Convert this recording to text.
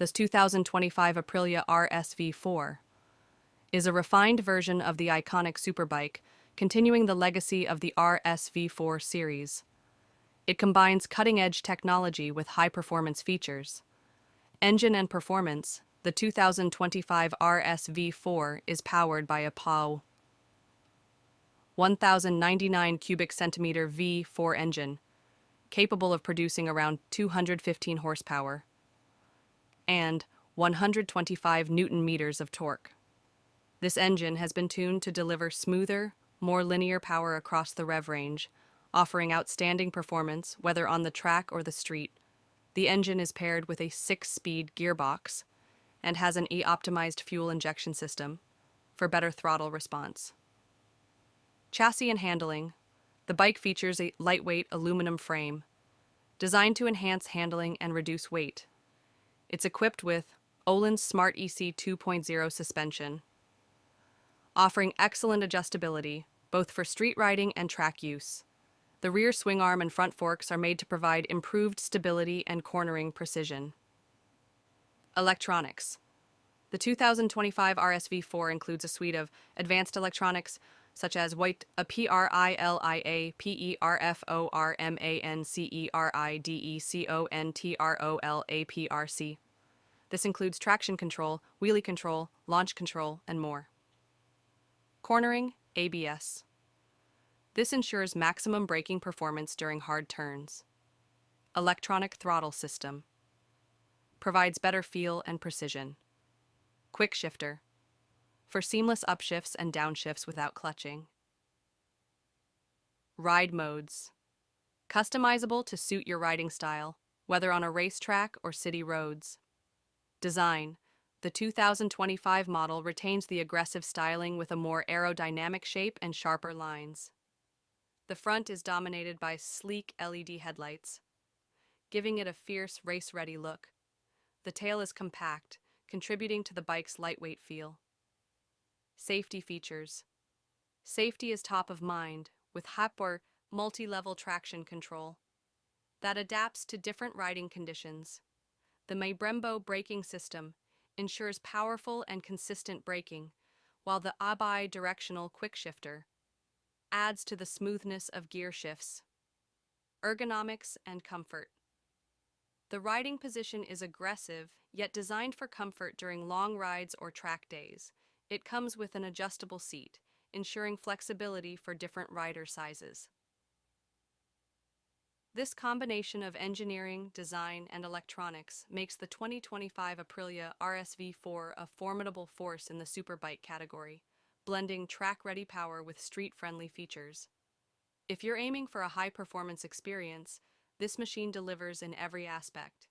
The 2025 Aprilia RSV4 is a refined version of the iconic Superbike, continuing the legacy of the RSV4 series. It combines cutting-edge technology with high-performance features. Engine and performance: the 2025 RSV4 is powered by a POW 1099 cubic centimeter V4 engine, capable of producing around 215 horsepower and 125 newton meters of torque. This engine has been tuned to deliver smoother, more linear power across the rev range, offering outstanding performance whether on the track or the street. The engine is paired with a 6-speed gearbox and has an E-optimized fuel injection system for better throttle response. Chassis and handling: the bike features a lightweight aluminum frame designed to enhance handling and reduce weight. It's equipped with Öhlins Smart EC 2.0 suspension, offering excellent adjustability both for street riding and track use. The rear swing arm and front forks are made to provide improved stability and cornering precision. Electronics: the 2025 RSV4 includes a suite of advanced electronics such as APRILIA PERFORMANCERIDECONTROL APRC. This includes traction control, wheelie control, launch control, and more. Cornering ABS. This ensures maximum braking performance during hard turns. Electronic throttle system provides better feel and precision. Quick shifter for seamless upshifts and downshifts without clutching. Ride modes: customizable to suit your riding style, whether on a racetrack or city roads. Design: the 2025 model retains the aggressive styling with a more aerodynamic shape and sharper lines. The front is dominated by sleek LED headlights, giving it a fierce, race-ready look. The tail is compact, contributing to the bike's lightweight feel. Safety features: safety is top of mind with or multi-level traction control that adapts to different riding conditions. The Brembo braking system ensures powerful and consistent braking, while the bi-directional quick shifter adds to the smoothness of gear shifts. Ergonomics and comfort: the riding position is aggressive, yet designed for comfort during long rides or track days. It comes with an adjustable seat, ensuring flexibility for different rider sizes. This combination of engineering, design, and electronics makes the 2025 Aprilia RSV4 a formidable force in the superbike category, blending track-ready power with street-friendly features. If you're aiming for a high-performance experience, this machine delivers in every aspect.